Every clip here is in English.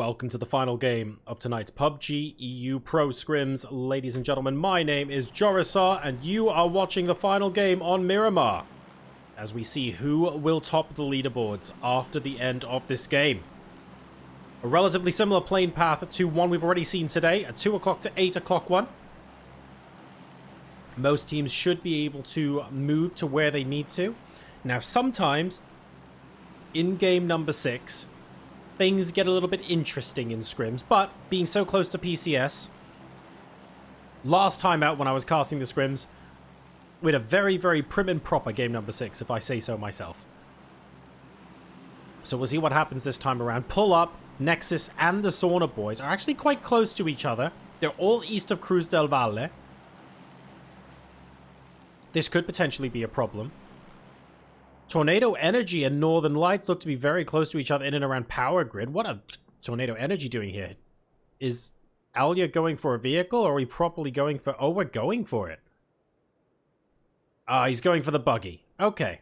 Welcome to the final game of tonight's PUBG EU Pro Scrims. Ladies and gentlemen, my name is Jorisar, and you are watching the final game on Miramar, as we see who will top the leaderboards after the end of this game. A relatively similar playing path to one we've already seen today, a 2 o'clock to 8 o'clock one. Most teams should be able to move to where they need to. Now, sometimes, in game number 6, things get a little bit interesting in scrims, but being so close to PCS, last time out when I was casting the scrims, we had a very, very prim and proper game number 6, if I say so myself. So we'll see what happens this time around. Pull Up, Nexus, and the Sauna Boys are actually quite close to each other. They're all east of Cruz del Valle. This could potentially be a problem. Tornado Energy and Northern Lights look to be very close to each other in and around Power Grid. What are Tornado Energy doing here? Is Alia going for a vehicle, or are we properly going for... Oh, we're going for it. Ah, he's going for the buggy. Okay.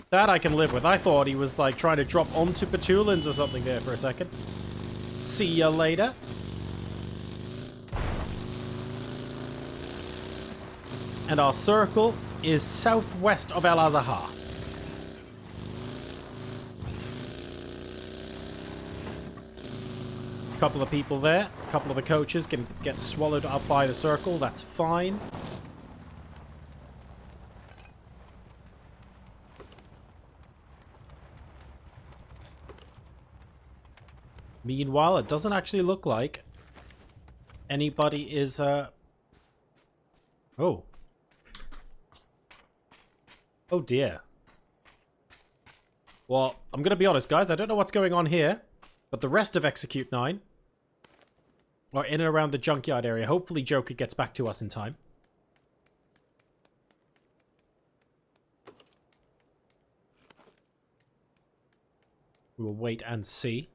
That I can live with. I thought he was, like, trying to drop onto Petulins or something there for a second. See ya later. And our circle is southwest of El Azahar. Couple of people there. A couple of the coaches can get swallowed up by the circle. That's fine. Meanwhile, it doesn't actually look like anybody is... Oh. Oh dear. Well, I'm going to be honest, guys. I don't know what's going on here. But the rest of Execute 9 are in and around the junkyard area. Hopefully Joker gets back to us in time. We will wait and see.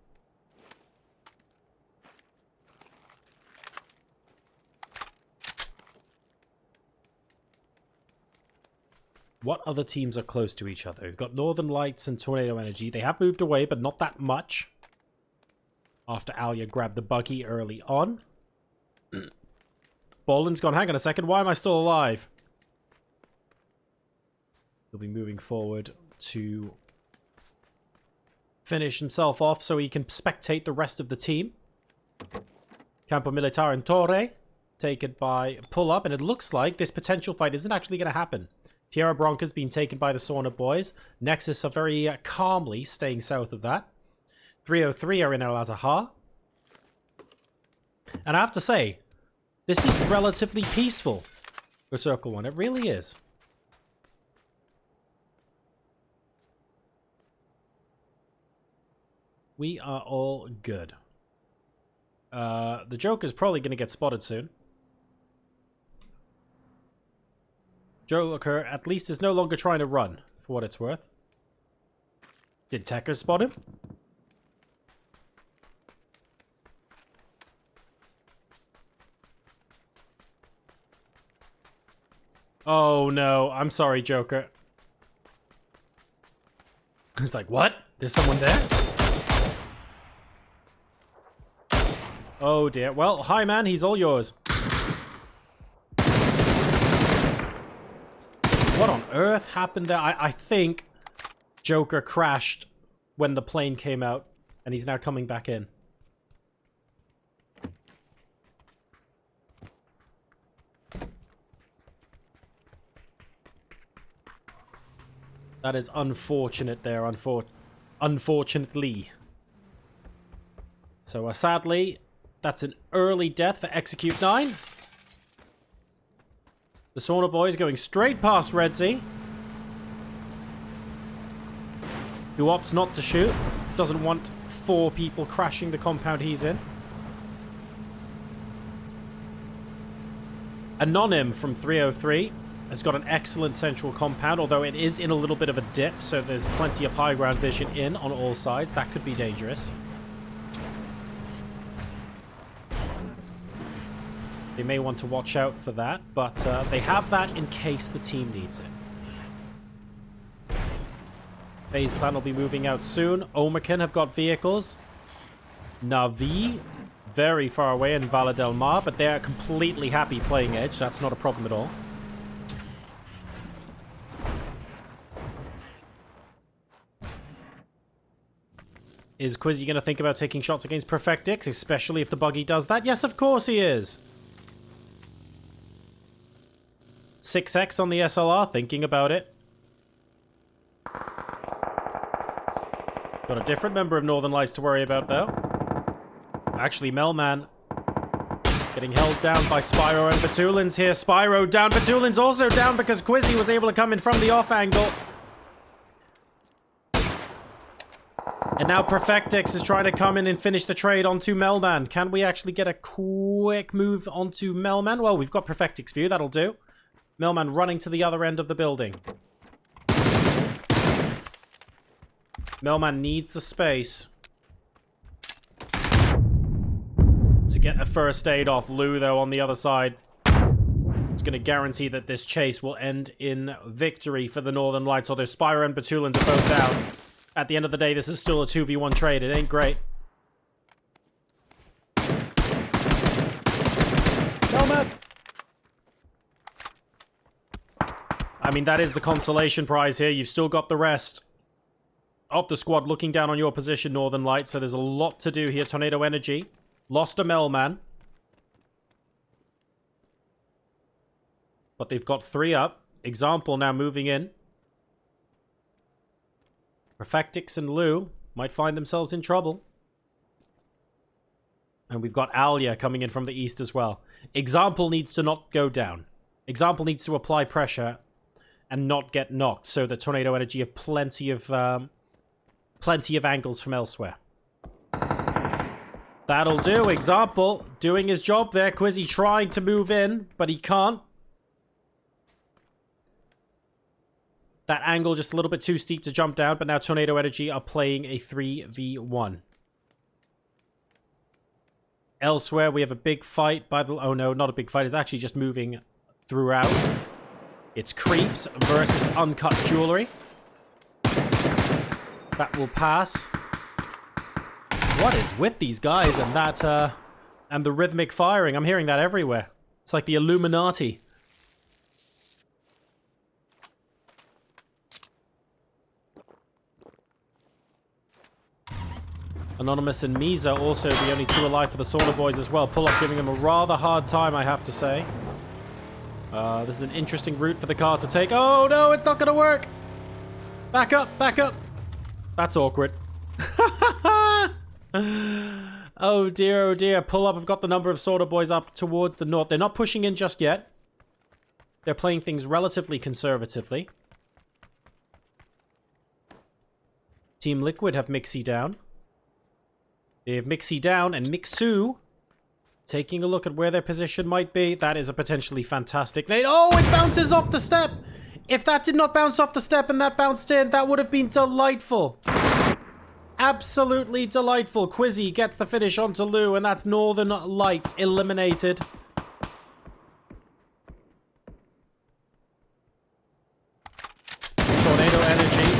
What other teams are close to each other? We've got Northern Lights and Tornado Energy. They have moved away, but not that much. After Alia grabbed the buggy early on. Boland's gone, hang on a second, why am I still alive? He'll be moving forward to finish himself off so he can spectate the rest of the team. Campo Militar and Torre taken by Pull Up, and it looks like this potential fight isn't actually going to happen. Tierra Bronca's been taken by the Sauna Boys. Nexus are very calmly staying south of that. 303 are in El Azahar. And I have to say, this is relatively peaceful for Circle 1. It really is. We are all good. The Joker's probably going to get spotted soon. Joker at least is no longer trying to run, for what it's worth. Did Tekker spot him? Oh no, I'm sorry, Joker. It's like, what? There's someone there? Oh dear. Well, hi man, he's all yours. What on earth happened there? I think Joker crashed when the plane came out, and he's now coming back in. That is unfortunate there, unfortunately. So, sadly, that's an early death for Execute 9. The Sauna Boys going straight past Redzy, who opts not to shoot. Doesn't want 4 people crashing the compound he's in. Anonym from 303 has got an excellent central compound, although it is in a little bit of a dip, so there's plenty of high ground vision in on all sides. That could be dangerous. They may want to watch out for that, but they have that in case the team needs it. FaZe Clan will be moving out soon. Omakan have got vehicles. Navi, very far away in Valle del Mar, but they're completely happy playing edge, so that's not a problem at all. Is Quizzy going to think about taking shots against Perfectix, especially if the buggy does that? Yes, of course he is. 6x on the SLR, thinking about it. Got a different member of Northern Lights to worry about, though. Actually, Melman getting held down by Spyro and Batulins here. Spyro down, Batulins also down because Quizzy was able to come in from the off angle. And now Perfectix is trying to come in and finish the trade onto Melman. Can we actually get a quick move onto Melman? Well, we've got Perfectix view, that'll do. Melman running to the other end of the building. Melman needs the space to get a first aid off. Lou, though, on the other side, is going to guarantee that this chase will end in victory for the Northern Lights, although Spyro and Batulins are both down. At the end of the day, this is still a 2v1 trade. It ain't great. Melman! I mean, that is the consolation prize here. You've still got the rest of the squad looking down on your position, Northern Lights, so there's a lot to do here. Tornado Energy lost a Melman, but they've got 3 up. Example now moving in. Perfectix and Lou might find themselves in trouble. And we've got Alia coming in from the east as well. Example needs to not go down. Example needs to apply pressure and not get knocked, so that Tornado Energy have plenty of angles from elsewhere. That'll do. Example doing his job there. Quizzy trying to move in, but he can't. That angle just a little bit too steep to jump down, but now Tornado Energy are playing a 3v1. Elsewhere, we have a big fight by the... Oh no, not a big fight. It's actually just moving throughout. It's Creeps versus Uncut Jewelry. That will pass. What is with these guys and that, and the rhythmic firing? I'm hearing that everywhere. It's like the Illuminati. Anonymous and Misa also the only 2 alive for the Sauna Boys as well. Pull up giving them a rather hard time, I have to say. This is an interesting route for the car to take. Oh no, it's not gonna work! Back up, back up! That's awkward. Oh dear, oh dear. Pull up, I've got the number of Sauna Boys up towards the north. They're not pushing in just yet. They're playing things relatively conservatively. Team Liquid have Mixie down. They have Mixie down and Mixu taking a look at where their position might be. That is a potentially fantastic nade. Oh, it bounces off the step! If that did not bounce off the step and that bounced in, that would have been delightful. Absolutely delightful. Quizzy gets the finish onto Lou, and that's Northern Lights eliminated. Tornado Energy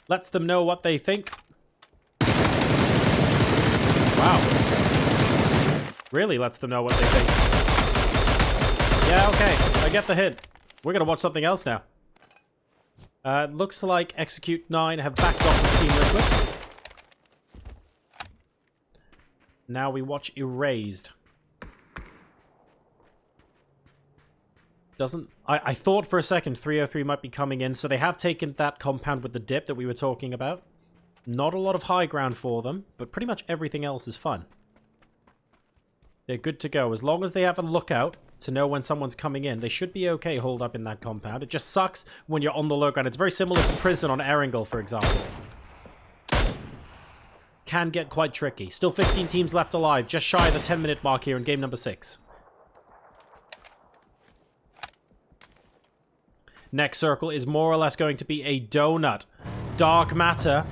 lets them know what they think. Wow. Really lets them know what they think. Yeah, okay. I get the hint. We're going to watch something else now. Looks like Execute 9 have backed off the Team Liquid. Now we watch Erased. I thought for a second 303 might be coming in, so they have taken that compound with the dip that we were talking about. Not a lot of high ground for them, but pretty much everything else is fun. They're good to go. As long as they have a lookout to know when someone's coming in, they should be okay holed up in that compound. It just sucks when you're on the lookout. It's very similar to Prison on Erangel, for example. Can get quite tricky. Still 15 teams left alive, just shy of the 10-minute mark here in game number 6. Next circle is more or less going to be a donut. Dark Matter,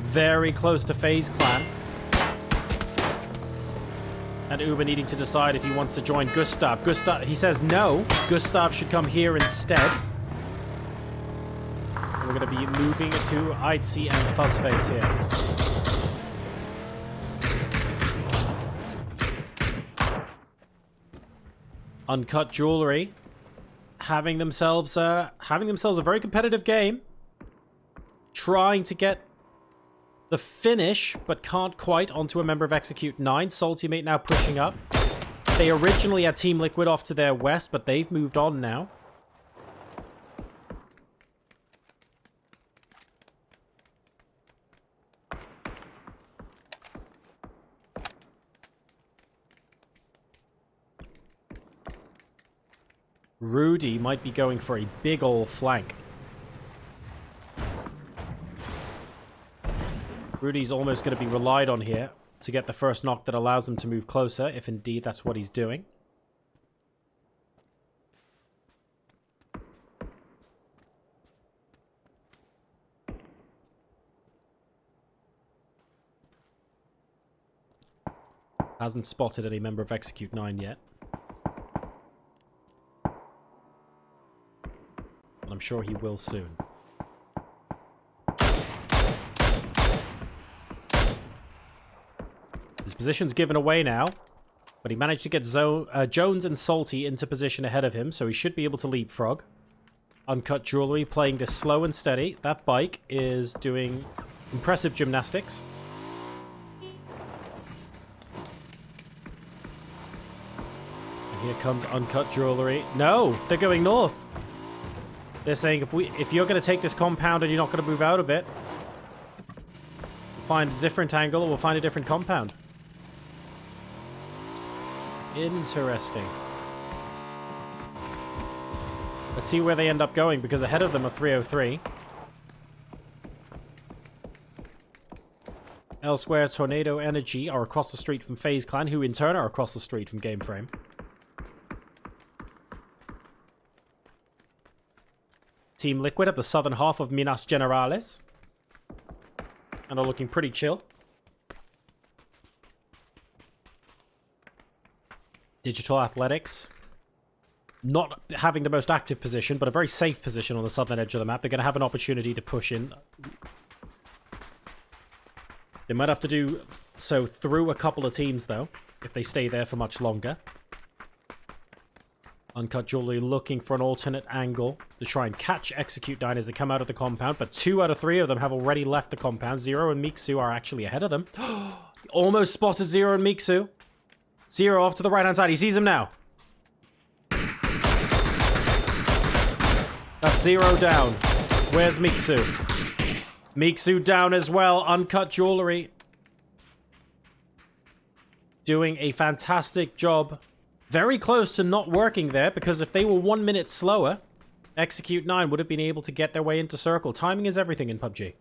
very close to FaZe Clan. And Uber needing to decide if he wants to join Gustav. He says no. Gustav should come here instead. And we're going to be moving to Itzy and Fuzzface here. Uncut Jewelry having themselves a very competitive game. Trying to get the finish, but can't quite, onto a member of Execute 9. Saltymate now pushing up. They originally had Team Liquid off to their west, but they've moved on now. Rudy might be going for a big ol' flank. Rudy's almost going to be relied on here to get the first knock that allows him to move closer, if indeed that's what he's doing. Hasn't spotted any member of Execute 9 yet. But I'm sure he will soon. His position's given away now, but he managed to get Jones and Salty into position ahead of him, so he should be able to leapfrog. Uncut Jewelry playing this slow and steady. That bike is doing impressive gymnastics. And here comes Uncut Jewelry. No, they're going north. They're saying if you're going to take this compound and you're not going to move out of it, we'll find a different angle or we'll find a different compound. Interesting. Let's see where they end up going, because ahead of them are 303. Elsewhere, Tornado Energy are across the street from FaZe Clan, who in turn are across the street from Game Frame. Team Liquid at the southern half of Minas Generales, and are looking pretty chill. Digital Athletics, not having the most active position, but a very safe position on the southern edge of the map. They're going to have an opportunity to push in. They might have to do so through a couple of teams, though, if they stay there for much longer. Uncut Jewelry looking for an alternate angle to try and catch Execute 9 as they come out of the compound, but 2 out of 3 of them have already left the compound. Zero and Mixu are actually ahead of them. Almost spotted Zero and Mixu. Zero off to the right-hand side. He sees him now. That's Zero down. Where's Mixu? Mixu down as well. Uncut Jewelry doing a fantastic job. Very close to not working there, because if they were 1 minute slower, Execute 9 would have been able to get their way into circle. Timing is everything in PUBG.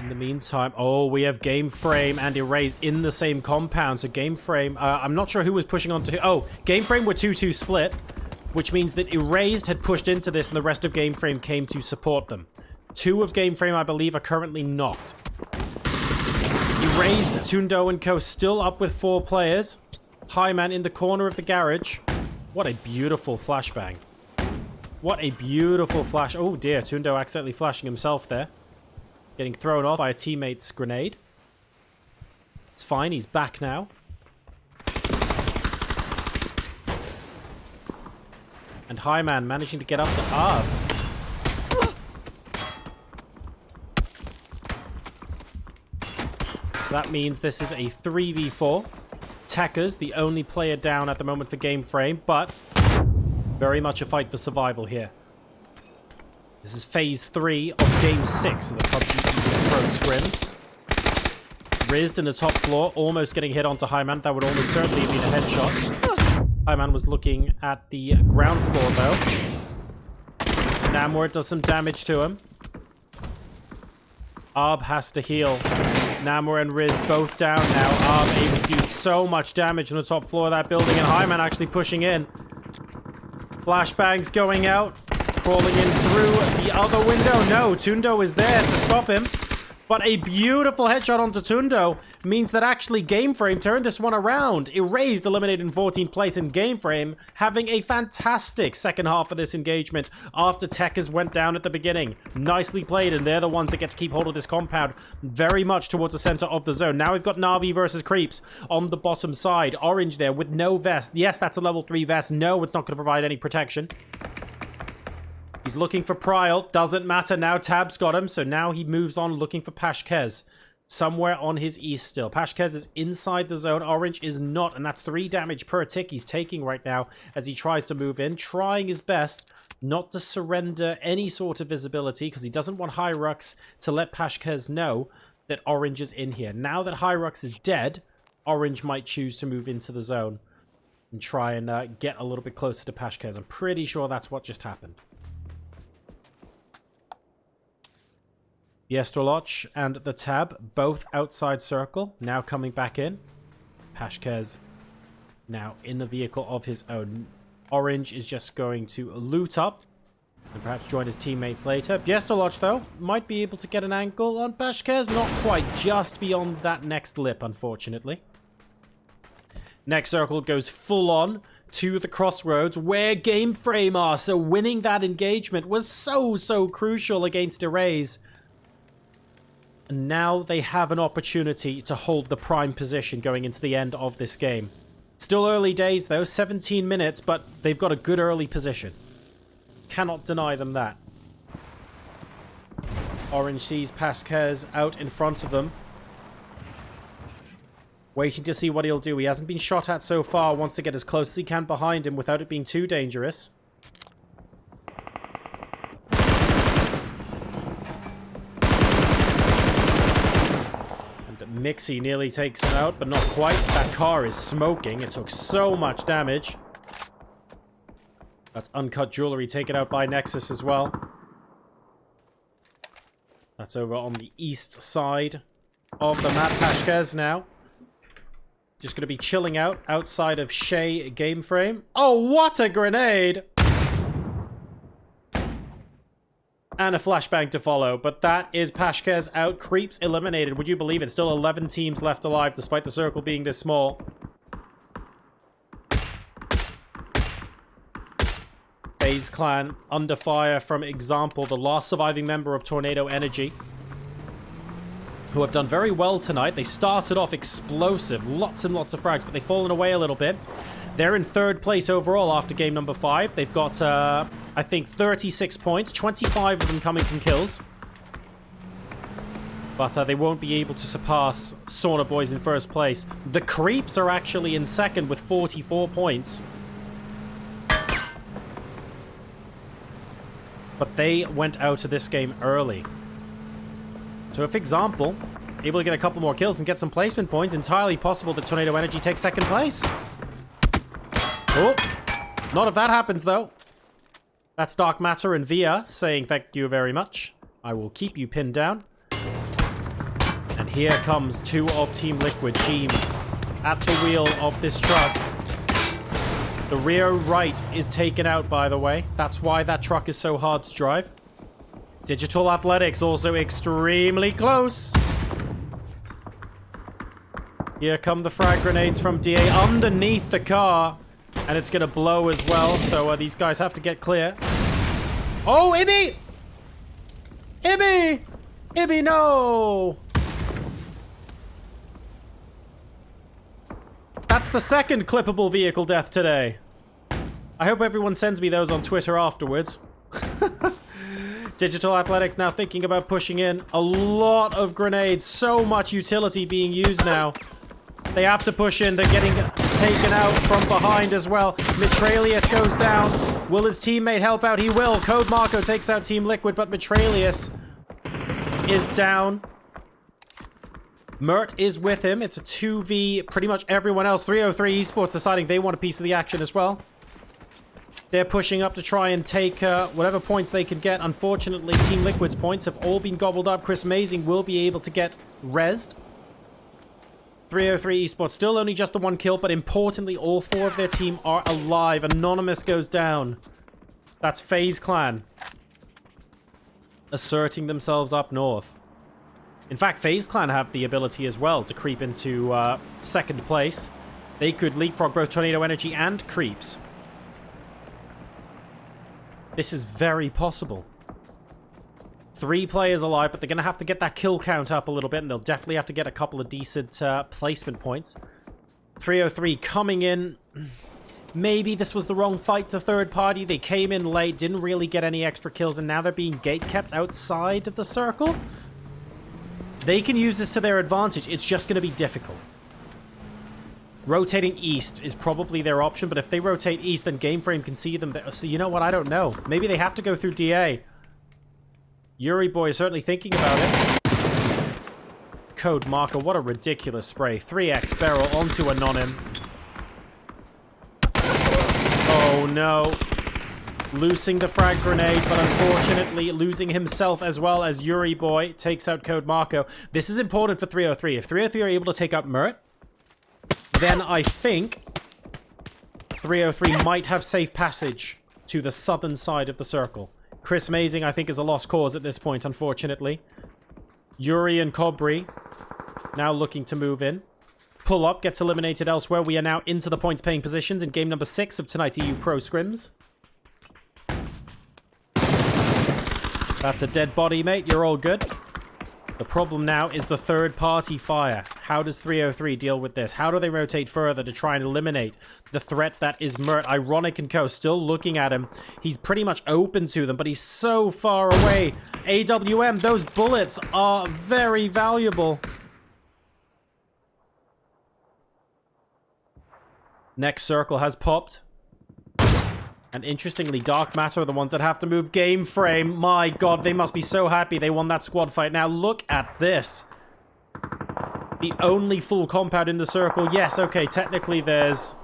In the meantime, oh, we have Game Frame and Erased in the same compound. So Game Frame, I'm not sure who was pushing on to who. Oh, Game Frame were 2-2 split, which means that Erased had pushed into this and the rest of Game Frame came to support them. 2 of Game Frame, I believe, are currently knocked. Erased, Tundo and Co. still up with 4 players. Highman in the corner of the garage. What a beautiful flashbang. What a beautiful flash. Oh dear, Tundo accidentally flashing himself there. Getting thrown off by a teammate's grenade. It's fine, he's back now. And Highman managing to get up to Arb. So that means this is a 3v4. Tekka's the only player down at the moment for Game Frame, but very much a fight for survival here. This is phase 3 of Game 6 of the PUBG Pro Scrims. Rizzed in the top floor, almost getting hit onto Highman. That would almost certainly have been a headshot. Highman was looking at the ground floor, though. Namor does some damage to him. Arb has to heal. Namor and Riz both down now. Arb able to do so much damage on the top floor of that building, and Highman actually pushing in. Flashbangs going out. Crawling in through the other window. No, Tundo is there to stop him. But a beautiful headshot onto Tundo means that actually Game Frame turned this one around. Erased, eliminated in 14th place, in Game Frame having a fantastic second half of this engagement after Tekkas went down at the beginning. Nicely played, and they're the ones that get to keep hold of this compound very much towards the center of the zone. Now we've got Na'Vi versus Creeps on the bottom side. Orange there with no vest. Yes, that's a level 3 vest. No, it's not going to provide any protection. He's looking for Pryal. Doesn't matter now. Tab's got him. So now he moves on looking for Pashkez. Somewhere on his east still. Pashkez is inside the zone. Orange is not. And that's 3 damage per tick he's taking right now as he tries to move in. Trying his best not to surrender any sort of visibility because he doesn't want Hyrux to let Pashkez know that Orange is in here. Now that Hyrux is dead, Orange might choose to move into the zone and try and get a little bit closer to Pashkez. I'm pretty sure that's what just happened. Yestroloch and the Tab, both outside circle, now coming back in. Pashkez now in the vehicle of his own. Orange is just going to loot up and perhaps join his teammates later. Yestroloch, though, might be able to get an angle on Pashkez. Not quite, just beyond that next lip, unfortunately. Next circle goes full on to the crossroads where Game Frame are. So winning that engagement was so crucial against Erase. And now they have an opportunity to hold the prime position going into the end of this game. Still early days though, 17 minutes, but they've got a good early position. Cannot deny them that. Orange sees Pashkez out in front of them. Waiting to see what he'll do. He hasn't been shot at so far, wants to get as close as he can behind him without it being too dangerous. Mixie nearly takes him out, but not quite. That car is smoking. It took so much damage. That's Uncut Jewelry taken out by Nexus as well. That's over on the east side of the map. Pashkez now. Just going to be chilling out outside of Shay Game Frame. Oh, what a grenade! And a flashbang to follow, but that is Pashkez out. Creeps eliminated. Would you believe it? Still 11 teams left alive, despite the circle being this small. FaZe Clan under fire from Example, the last surviving member of Tornado Energy, who have done very well tonight. They started off explosive, lots and lots of frags, but they've fallen away a little bit. They're in 3rd place overall after game number 5. They've got, I think, 36 points, 25 of them coming from kills. But they won't be able to surpass Sauna Boys in 1st place. The Creeps are actually in 2nd with 44 points. But they went out of this game early. So if Example able to get a couple more kills and get some placement points, entirely possible that Tornado Energy takes 2nd place. Oh, not if that happens, though. That's Dark Matter and Via saying thank you very much. I will keep you pinned down. And here comes 2 of Team Liquid. Jeems at the wheel of this truck. The rear right is taken out, by the way. That's why that truck is so hard to drive. Digital Athletics also extremely close. Here come the frag grenades from DA underneath the car. And it's going to blow as well, so these guys have to get clear. Oh, Ibby! Ibby! Ibby, no! That's the 2nd clippable vehicle death today. I hope everyone sends me those on Twitter afterwards. Digital Athletics now thinking about pushing in. A lot of grenades, so much utility being used now. They have to push in. They're getting taken out from behind as well. Mitralius goes down. Will his teammate help out? He will. Code Marco takes out Team Liquid, but Mitralius is down. Mert is with him. It's a 2v pretty much everyone else. 303 Esports deciding they want a piece of the action as well. They're pushing up to try and take whatever points they can get. Unfortunately, Team Liquid's points have all been gobbled up. Chris Mazing will be able to get rezzed. 303 Esports, still only just the 1 kill, but importantly, all 4 of their team are alive. Anonymous goes down. That's FaZe Clan asserting themselves up north. In fact, FaZe Clan have the ability as well to creep into second place. They could leapfrog both Tornado Energy and Creeps. This is very possible. 3 players alive, but they're going to have to get that kill count up a little bit, and they'll definitely have to get a couple of decent placement points. 303 coming in. Maybe this was the wrong fight to third party. They came in late, didn't really get any extra kills, and now they're being gate-kept outside of the circle. They can use this to their advantage. It's just going to be difficult. Rotating east is probably their option, but if they rotate east, then GameFrame can see them. So you know what? I don't know. Maybe they have to go through DA. Yuri Boy is certainly thinking about it. Code marker. What a ridiculous spray. 3x barrel onto Anonym. Oh no. Losing the frag grenade, but unfortunately losing himself as well as Yuri Boy takes out Code Marco. This is important for 303. If 303 are able to take out Mert, then I think 303 might have safe passage to the southern side of the circle. Chris Mazing, I think, is a lost cause at this point, unfortunately. Yuri and Kobri now looking to move in. Pull up gets eliminated elsewhere. We are now into the points paying positions in game number 6 of tonight's EU Pro Scrims. That's a dead body, mate. You're all good. The problem now is the third-party fire. How does 303 deal with this? How do they rotate further to try and eliminate the threat that is Mert? Ironic and Co. still looking at him. He's pretty much open to them, but he's so far away. AWM, those bullets are very valuable. Next circle has popped. And interestingly, Dark Matter are the ones that have to move. Game Frame, my god, they must be so happy they won that squad fight. Now look at this. The only full compound in the circle. Yes, okay, technically there's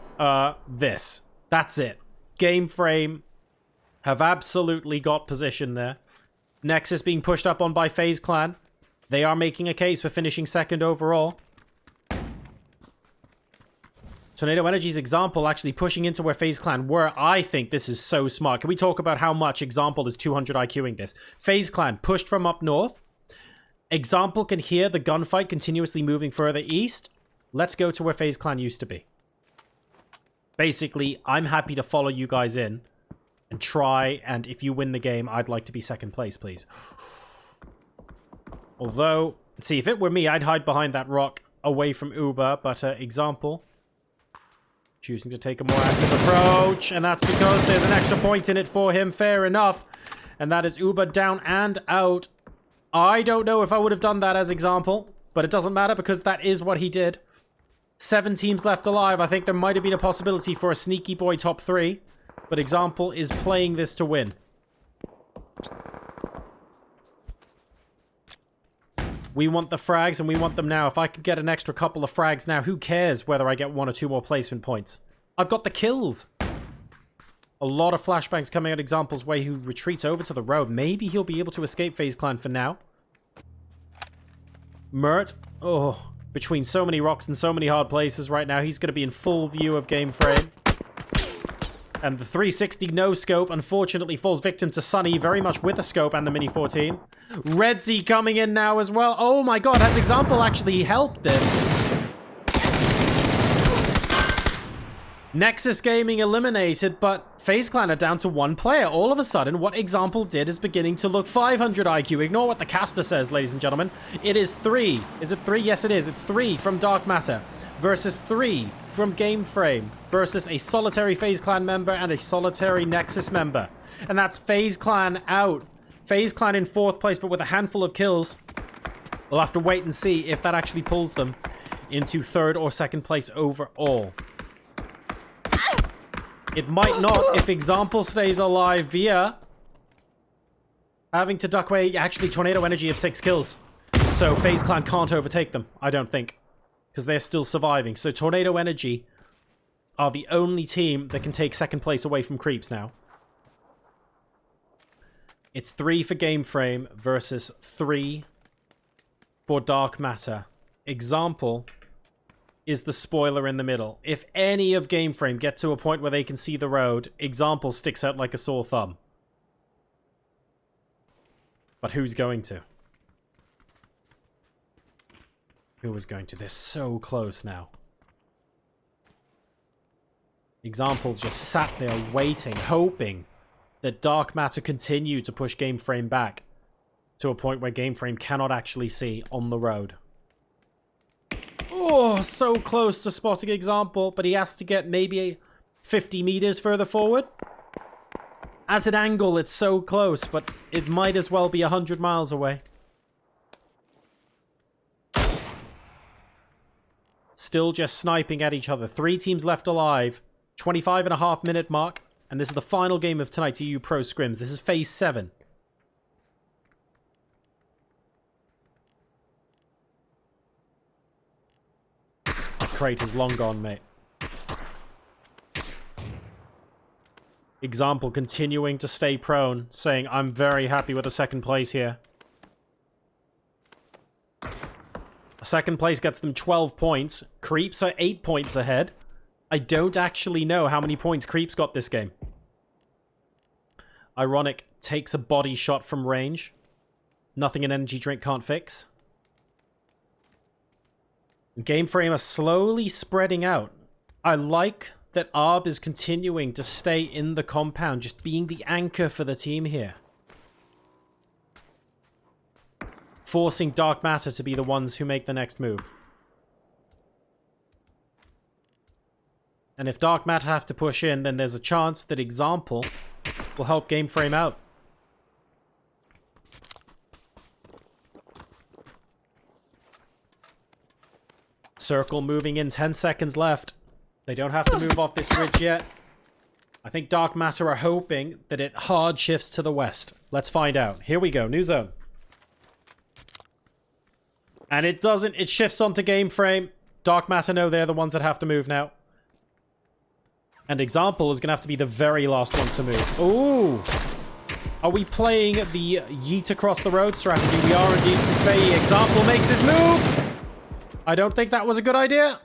this. That's it. Game Frame have absolutely got position there. Nexus being pushed up on by FaZe Clan. They are making a case for finishing second overall. Tornado Energy's Example actually pushing into where FaZe Clan were. I think this is so smart. Can we talk about how much Example is 200 IQing this? FaZe Clan pushed from up north. Example can hear the gunfight continuously moving further east. Let's go to where FaZe Clan used to be. Basically, I'm happy to follow you guys in and try, and if you win the game, I'd like to be second place, please. Although, see, if it were me, I'd hide behind that rock away from Uber, but Example choosing to take a more active approach, and that's because there's an extra point in it for him. Fair enough. And that is Uber down and out. I don't know if I would have done that as Example, but it doesn't matter because that is what he did. 7 teams left alive. I think there might have been a possibility for a sneaky boy top 3, but Example is playing this to win. We want the frags, and we want them now. If I could get an extra couple of frags now, who cares whether I get 1 or 2 more placement points? I've got the kills. A lot of flashbangs coming at Example's way, who retreats over to the road. Maybe he'll be able to escape FaZe Clan for now. Mert, oh, between so many rocks and so many hard places right now, he's going to be in full view of game frame. And the 360 no-scope, unfortunately, falls victim to Sunny, very much with a scope and the Mini 14. Redzy coming in now as well. Oh my god, has Example actually helped this? Nexus Gaming eliminated, but FaZe Clan are down to 1 player. All of a sudden, what Example did is beginning to look 500 IQ. Ignore what the caster says, ladies and gentlemen. It is 3. Is it 3? Yes, it is. It's 3 from Dark Matter versus 3 from Game Frame versus a solitary FaZe Clan member and a solitary Nexus member. And that's FaZe Clan out. FaZe Clan in 4th place, but with a handful of kills. We'll have to wait and see if that actually pulls them into 3rd or 2nd place overall. It might not if Example stays alive via having to duck away. Actually, Tornado Energy have 6 kills. So FaZe Clan can't overtake them, I don't think. Because they're still surviving. So Tornado Energy are the only team that can take 2nd place away from Creeps now. It's 3 for Game Frame versus 3 for Dark Matter. Example is the spoiler in the middle. If any of Game Frame get to a point where they can see the road, Example sticks out like a sore thumb. But who's going to? Who was going to? They're so close now. Examples just sat there waiting, hoping that Dark Matter continued to push Game Frame back to a point where Game Frame cannot actually see on the road. Oh, so close to spotting Example, but he has to get maybe 50 meters further forward. As an angle, it's so close, but it might as well be 100 miles away. Still just sniping at each other. 3 teams left alive. 25.5-minute mark. And this is the final game of tonight's EU Pro Scrims. This is Phase 7. Crate is long gone, mate. Example continuing to stay prone, saying, I'm very happy with the second place here. Second place gets them 12 points. Creeps are 8 points ahead. I don't actually know how many points Creeps got this game. Ironic takes a body shot from range. Nothing an energy drink can't fix. Game Frame are slowly spreading out. I like that Arb is continuing to stay in the compound, just being the anchor for the team here. Forcing Dark Matter to be the ones who make the next move. And if Dark Matter have to push in, then there's a chance that Example will help Game Frame out. Circle moving in, 10 seconds left. They don't have to move off this ridge yet. I think Dark Matter are hoping that it hard shifts to the west. Let's find out. Here we go, new zone. And it doesn't. It shifts onto Game Frame. Dark Matter know they're the ones that have to move now. And Example is going to have to be the very last one to move. Ooh. Are we playing the yeet across the road strategy? We are indeed. Faye. Example makes his move. I don't think that was a good idea.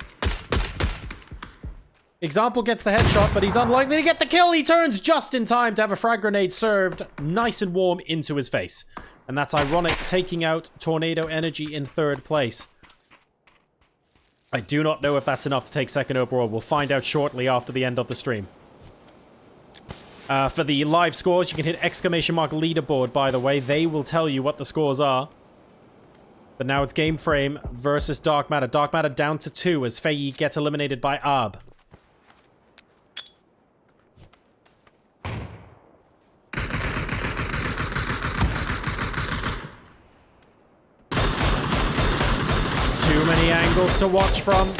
Example gets the headshot, but he's unlikely to get the kill. He turns just in time to have a frag grenade served nice and warm into his face. And that's ironic, taking out Tornado Energy in 3rd place. I do not know if that's enough to take 2nd overall. We'll find out shortly after the end of the stream. For the live scores, you can hit exclamation mark leaderboard, by the way. They will tell you what the scores are. But now it's Game Frame versus Dark Matter. Dark Matter down to 2 as Faye gets eliminated by Arb. Too many angles to watch from.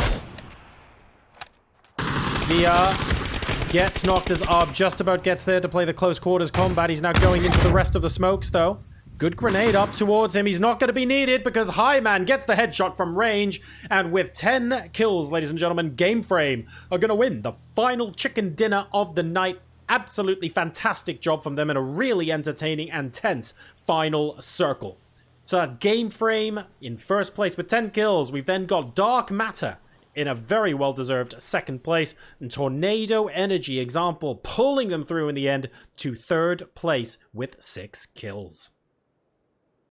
VR gets knocked as Arb just about gets there to play the close quarters combat. He's now going into the rest of the smokes, though. Good grenade up towards him. He's not going to be needed because Highman gets the headshot from range. And with 10 kills, ladies and gentlemen, Game Frame are going to win the final chicken dinner of the night. Absolutely fantastic job from them in a really entertaining and tense final circle. So that's Game Frame in 1st place with 10 kills. We've then got Dark Matter in a very well-deserved 2nd place. And Tornado Energy, Example, pulling them through in the end to 3rd place with 6 kills.